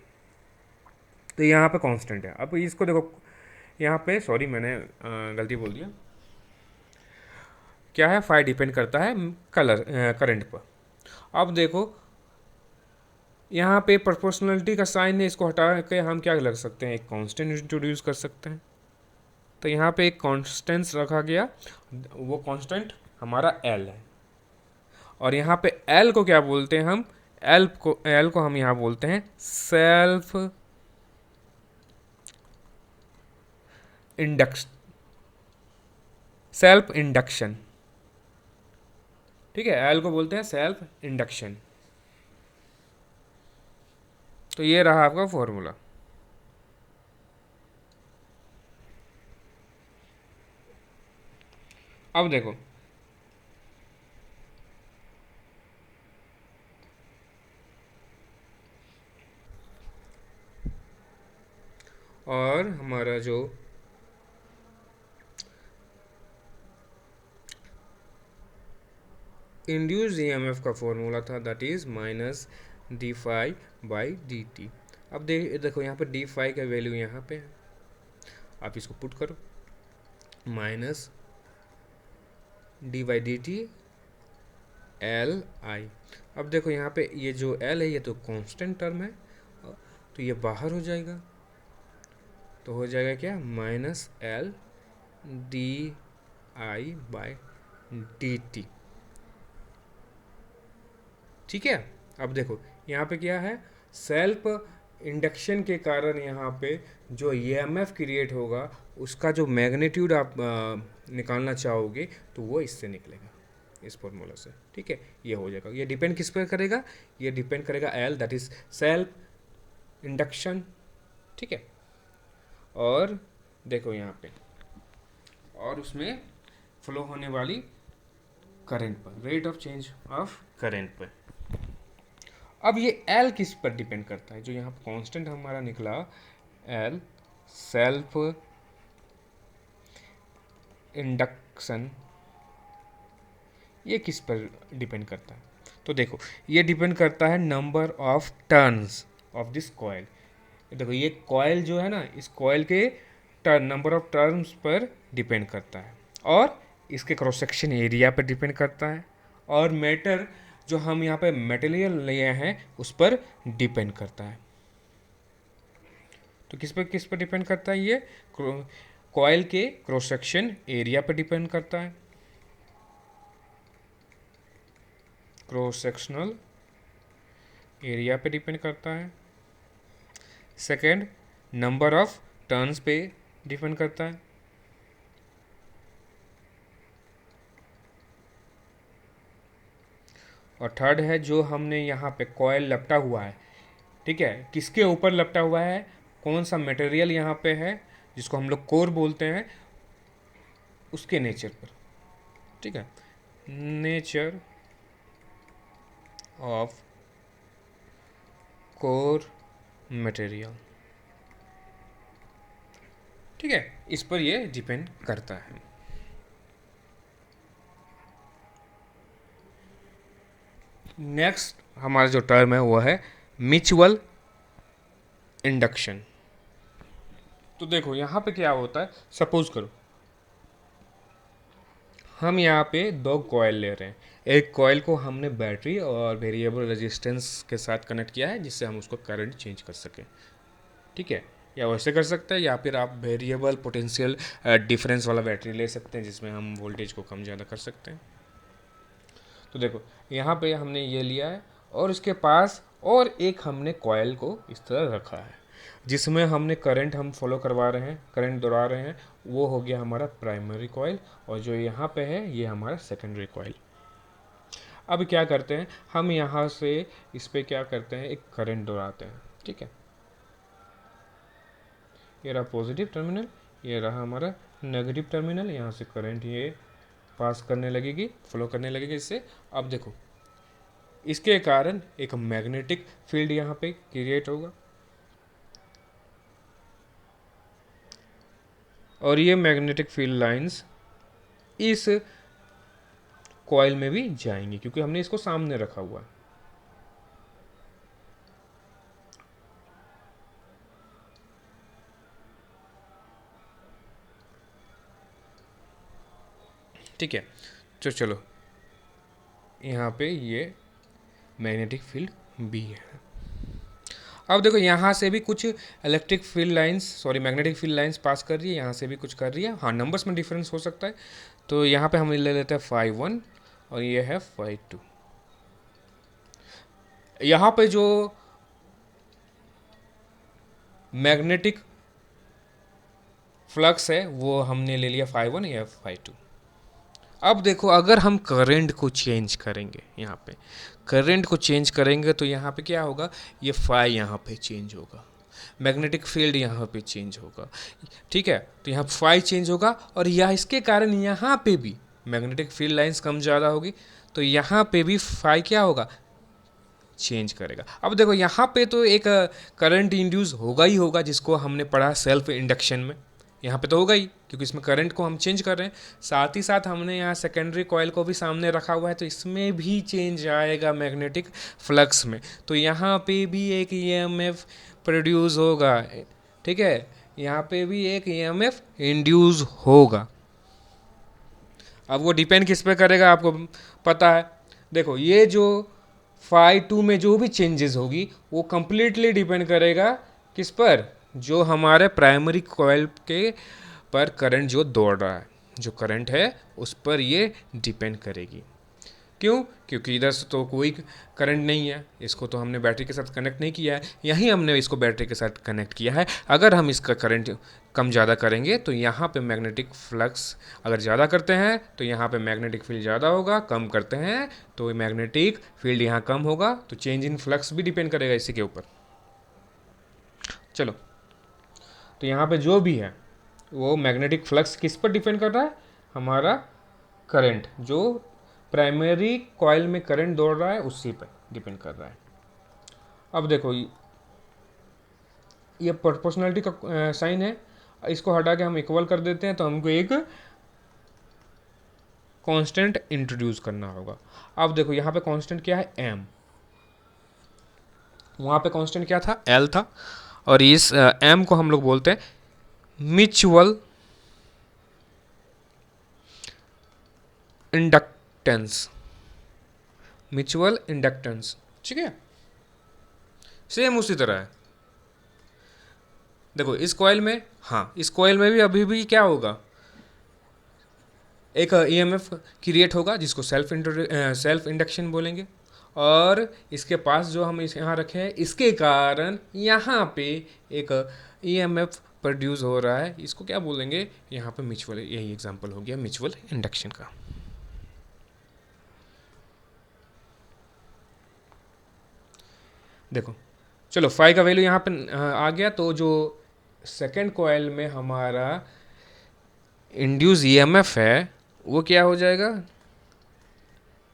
तो यहाँ पे कांस्टेंट है। अब इसको देखो, यहाँ पे सॉरी मैंने गलती बोल दिया, क्या है, फाई डिपेंड करता है करंट पर। अब देखो यहाँ पे प्रोपोर्शनलिटी का साइन है, इसको हटा के हम क्या लग सकते हैं, एक कांस्टेंट इंट्रोड्यूस कर सकते हैं। तो यहाँ पे एक कांस्टेंट रखा गया, वो कांस्टेंट हमारा एल है। और यहाँ पे एल को क्या बोलते हैं हम? एल को हम यहाँ बोलते हैं सेल्फ इंडक्शन। ठीक है, एल को बोलते हैं सेल्फ इंडक्शन। तो ये रहा आपका फॉर्मूला। अब देखो, और हमारा जो इंड्यूस ईएमएफ का फॉर्मूला था that is minus D phi by D T. अब देखो यहाँ पे डी फाई का वैल्यू यहाँ पे है, आप इसको पुट करो, minus D by D T L I. अब देखो यहाँ पे ये जो एल है ये तो कांस्टेंट टर्म है, तो ये बाहर हो जाएगा, तो हो जाएगा क्या, minus L D I by D T. ठीक है। अब देखो यहाँ पे क्या है, सेल्फ इंडक्शन के कारण यहाँ पे जो ईएमएफ क्रिएट होगा उसका जो मैग्नीट्यूड आप निकालना चाहोगे तो वो इससे निकलेगा, इस फॉर्मूला से। ठीक है, ये हो जाएगा। ये डिपेंड किस पर करेगा? ये डिपेंड करेगा L, that is self induction. ठीक है, और देखो यहाँ पे, और उसमें फ्लो होने वाली करंट पर, rate of change of current पर। अब ये एल किस पर डिपेंड करता है? जो यहाँ पर कांस्टेंट हमारा निकला एल, सेल्फ इंडक्शन, ये किस पर डिपेंड करता है? तो देखो ये डिपेंड करता है number of turns of this coil. देखो ये कॉइल जो है ना, इस कॉइल के number of turns per depend करता है, और इसके क्रॉस सेक्शन एरिया पर डिपेंड करता है, और मैटर जो हम यहाँ पे मटेरियल लिए हैं उस पर डिपेंड करता है। तो किस पर डिपेंड करता है? ये कॉइल के क्रॉस सेक्शन एरिया पर डिपेंड करता है, क्रॉस सेक्शनल एरिया पे डिपेंड करता है। सेकेंड नंबर ऑफ टर्न्स पे डिपेंड करता है। और थर्ड है जो हमने यहाँ पे कॉयल लपटा हुआ है, ठीक है, किसके ऊपर लपटा हुआ है, कौन सा मटेरियल यहाँ पे है जिसको हम लोग कोर बोलते हैं, उसके नेचर पर, ठीक है, नेचर ऑफ कोर मटेरियल, ठीक है, इस पर ये डिपेंड करता है। नेक्स्ट हमारा जो टर्म है वो है म्यूचुअल इंडक्शन। तो देखो यहाँ पे क्या होता है, सपोज करो हम यहाँ पे दो कॉयल ले रहे हैं, एक कॉयल को हमने बैटरी और वेरिएबल रेजिस्टेंस के साथ कनेक्ट किया है जिससे हम उसको करंट चेंज कर सकें, ठीक है, या वैसे कर सकते हैं या फिर आप वेरिएबल पोटेंशियल डिफरेंस वाला बैटरी ले सकते हैं जिसमें हम वोल्टेज को कम ज़्यादा कर सकते हैं। तो देखो यहाँ पे हमने ये लिया है और इसके पास और एक हमने कॉयल को इस तरह रखा है जिसमें हमने करंट हम फॉलो करवा रहे हैं, करंट दौड़ा रहे हैं, वो हो गया हमारा प्राइमरी कॉयल और जो यहाँ पे है ये हमारा सेकेंडरी कॉयल। अब क्या करते हैं, हम यहाँ से इस पे क्या करते हैं, एक करंट दौड़ाते हैं, ठीक है, ये रहा पॉजिटिव टर्मिनल, ये रहा हमारा नेगेटिव टर्मिनल, यहाँ से करंट ये पास करने लगेगी, फ्लो करने लगेगी इससे। अब देखो इसके कारण एक मैग्नेटिक फील्ड यहाँ पे क्रिएट होगा और ये मैग्नेटिक फील्ड लाइंस इस कॉइल में भी जाएंगी क्योंकि हमने इसको सामने रखा हुआ है। ठीक है, तो चलो यहाँ पे ये मैग्नेटिक फील्ड भी है। अब देखो यहाँ से भी कुछ electric field lines, sorry magnetic field lines pass कर रही है, यहाँ से भी कुछ कर रही है, हाँ नंबर्स में डिफरेंस हो सकता है। तो यहाँ पे हम ले लेते हैं phi1 और ये है phi2। यहाँ पे जो मैग्नेटिक फ्लक्स है वो हमने ले लिया phi1 या phi2। अब देखो अगर हम करंट को चेंज करेंगे, यहाँ पे करंट को चेंज करेंगे तो यहाँ पे क्या होगा, ये फाई यहाँ पे चेंज होगा, मैग्नेटिक फील्ड यहाँ पे चेंज होगा, ठीक है, तो यहाँ फाई चेंज होगा और यह इसके कारण यहाँ पे भी मैग्नेटिक फील्ड लाइंस कम ज़्यादा होगी तो यहाँ पे भी फाई क्या होगा, चेंज करेगा। अब देखो यहाँ पे तो एक करंट इंड्यूस होगा ही होगा जिसको हमने पढ़ा सेल्फ इंडक्शन में, यहाँ पे तो होगा ही क्योंकि इसमें करंट को हम चेंज कर रहे हैं। साथ ही साथ हमने यहाँ सेकेंडरी कॉयल को भी सामने रखा हुआ है तो इसमें भी चेंज आएगा मैग्नेटिक फ्लक्स में, तो यहाँ पे भी एक ईएमएफ प्रोड्यूस होगा, ठीक है, यहाँ पे भी एक ईएमएफ इंड्यूस होगा। अब वो डिपेंड किस पे करेगा आपको पता है, देखो ये जो phi2 में जो भी चेंजेस होगी वो कंप्लीटली डिपेंड करेगा किस पर, जो हमारे प्राइमरी कॉइल के पर करंट जो दौड़ रहा है, जो करंट है उस पर ये डिपेंड करेगी। क्यों, क्योंकि इधर से तो कोई करंट नहीं है, इसको तो हमने बैटरी के साथ कनेक्ट नहीं किया है, यहीं हमने इसको बैटरी के साथ कनेक्ट किया है। अगर हम इसका करंट कम ज़्यादा करेंगे तो यहाँ पे मैग्नेटिक फ्लक्स, अगर ज़्यादा करते हैं तो यहाँ पे मैग्नेटिक फील्ड ज़्यादा होगा, कम करते हैं तो मैग्नेटिक फील्ड यहाँ कम होगा, तो चेंज इन फ्लक्स भी डिपेंड करेगा इसी के ऊपर। चलो तो यहाँ पे जो भी है वो मैग्नेटिक फ्लक्स किस पर डिपेंड कर रहा है, हमारा करंट जो प्राइमरी कॉइल में करंट दौड़ रहा है उसी पर डिपेंड कर रहा है। अब देखो ये प्रोपोर्शनलिटी का साइन है, इसको हटा के हम इक्वल कर देते हैं तो हमको एक कांस्टेंट इंट्रोड्यूस करना होगा। अब देखो यहाँ पे कांस्टेंट क्या है, m, वहाँ पे कांस्टेंट क्या था, l था, और इस m को हम लोग बोलते हैं म्यूचुअल इंडक्टेंस, म्यूचुअल इंडक्टेंस, ठीक है, सेम उसी तरह है। देखो इस कॉइल में, हाँ इस कॉइल में भी अभी भी क्या होगा, एक ईएमएफ क्रिएट होगा जिसको सेल्फ इंडक्शन बोलेंगे, और इसके पास जो हम इस यहाँ रखे हैं, इसके कारण यहाँ पे एक ईएमएफ प्रोड्यूस हो रहा है। इसको क्या बोलेंगे यहाँ पे? म्यूचुअल, यही एग्जांपल हो गया म्यूचुअल इंडक्शन का। देखो चलो फाई का वैल्यू यहाँ पे आ गया। तो जो सेकेंड कॉइल में हमारा इंड्यूस ईएमएफ है वो क्या हो जाएगा?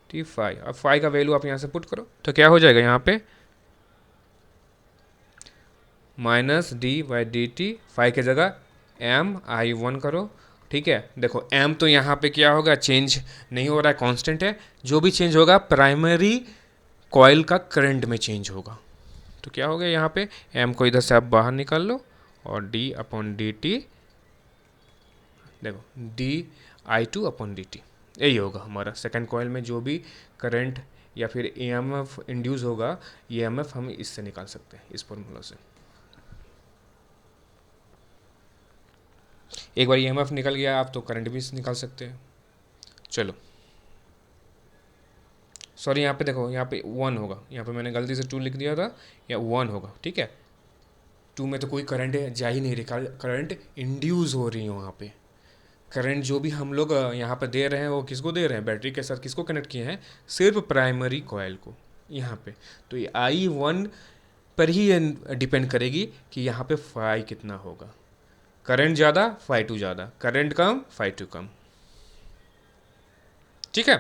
T phi. अब फाई का वैल्यू आप यहाँ से पुट करो तो क्या हो जाएगा यहाँ पे? Minus D by D T, phi के जगह एम आई वन करो। ठीक है, देखो एम तो यहाँ पे क्या होगा? चेंज नहीं हो रहा है, कांस्टेंट है। जो भी चेंज होगा प्राइमरी कॉइल का करंट में चेंज होगा। तो क्या हो गया यहाँ पे? एम को इधर से आप बाहर निकाल लो और डी अपॉन डी टी, देखो D I two upon D T, यही होगा हमारा सेकेंड कॉइल में जो भी करंट या फिर ईएमएफ इंड्यूस होगा, ईएमएफ हम इससे निकाल सकते हैं, इस फॉर्मूला से। एक बार ईएमएफ निकल गया आप तो करंट भी निकाल सकते हैं। चलो सॉरी, यहाँ पे देखो, यहाँ पे 1 होगा, यहाँ पे मैंने गलती से 2 लिख दिया था, या 1 होगा। ठीक है, 2 में तो कोई करंट जा ही नहीं रही, करंट इंड्यूस हो रही है वहाँ पे। करंट जो भी हम लोग यहाँ पे दे रहे हैं वो किसको दे रहे हैं? बैटरी के साथ किसको कनेक्ट किए हैं? सिर्फ प्राइमरी कॉइल को यहाँ पे। तो ये I1 पर ही डिपेंड करेगी कि यहाँ पे फाई कितना होगा। करंट ज़्यादा, फाई टू ज़्यादा, करंट कम, फाई टू कम। ठीक है,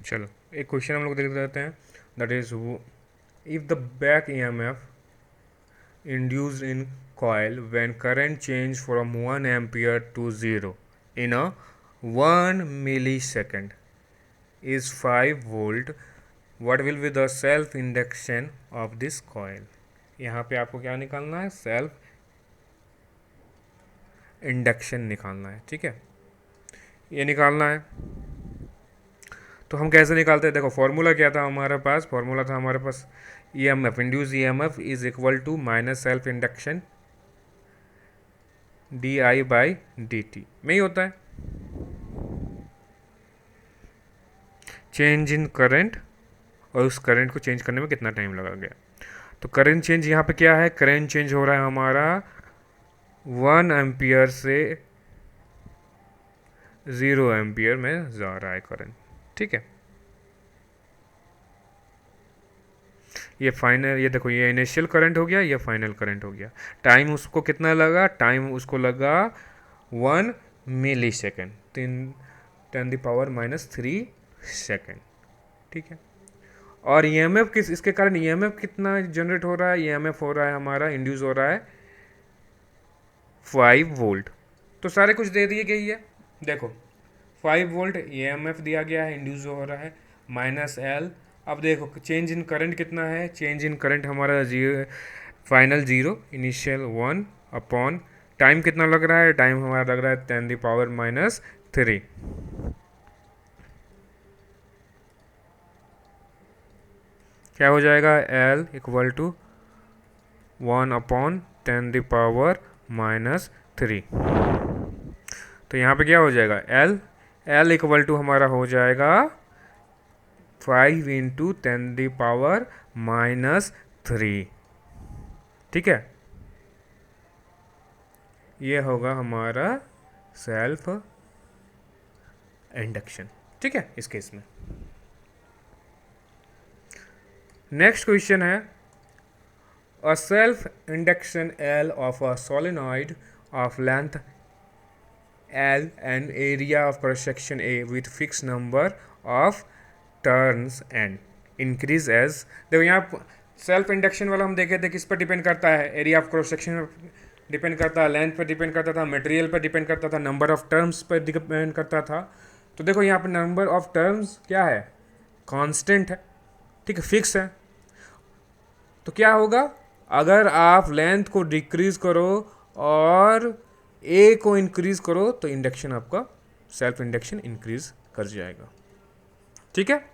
चलो एक क्वेश्चन हम लोग देख लेते हैं। That is if the back EMF induced in coil when current change from 1 ampere to 0 in a 1 millisecond is 5 volt, what will be the self induction of this coil? यहाँ पे आपको क्या निकालना है? सेल्फ इंडक्शन निकालना है। ठीक है, ये निकालना है। तो हम कैसे निकालते हैं? देखो फॉर्मूला क्या था हमारे पास? फॉर्मूला था हमारे पास EMF, induce EMF is equal to minus self induction DI by DT में ही होता है। चेंज इन करंट, और उस करंट को चेंज करने में कितना टाइम लगा गया। तो करंट चेंज यहाँ पे क्या है? करंट चेंज हो रहा है हमारा 1 एम्पियर से 0 एम्पियर में जा रहा है करंट। ठीक है, ये फाइनल, ये देखो ये इनिशियल करंट हो गया, ये फाइनल करंट हो गया। टाइम उसको कितना लगा? टाइम उसको लगा 1 मिली सेकेंड, 10⁻³ सेकेंड। ठीक है, और ईएमएफ किस, इसके कारण ईएमएफ कितना जनरेट हो रहा है? ईएमएफ हो रहा है हमारा, इंड्यूस हो रहा है 5 वोल्ट। तो सारे कुछ दे दिए गई है। देखो 5 वोल्ट ईएमएफ दिया गया है, इंड्यूस हो रहा है, माइनस एल। अब देखो चेंज इन करंट कितना है? चेंज इन करंट हमारा फाइनल 0, इनिशियल 1 अपॉन टाइम कितना लग रहा है? टाइम हमारा लग रहा है 10⁻³ क्या हो जाएगा? L इक्वल टू 1 अपॉन 10⁻³ तो यहाँ पे क्या हो जाएगा? L इक्वल टू हमारा हो जाएगा 5 इंटू 10⁻³ ठीक है, ये होगा हमारा सेल्फ इंडक्शन। ठीक है, इस केस में। नेक्स्ट क्वेश्चन है, a self induction L of a solenoid of length L and area of cross section A with fixed number of turns and increase as। देखो यहाँ सेल्फ इंडक्शन वाला हम देखे थे किस पर डिपेंड करता है? एरिया ऑफ क्रॉस सेक्शन पर डिपेंड करता है, लेंथ पर डिपेंड करता था, मटेरियल पर डिपेंड करता था, नंबर ऑफ टर्म्स पर डिपेंड करता था। तो देखो यहाँ पर नंबर ऑफ टर्म्स क्या है? कांस्टेंट है। ठीक है, फिक्स है। तो क्या होगा? अगर आप लेंथ को डिक्रीज करो और ए को इंक्रीज करो तो इंडक्शन आपका, सेल्फ इंडक्शन इंक्रीज कर जाएगा। ठीक है।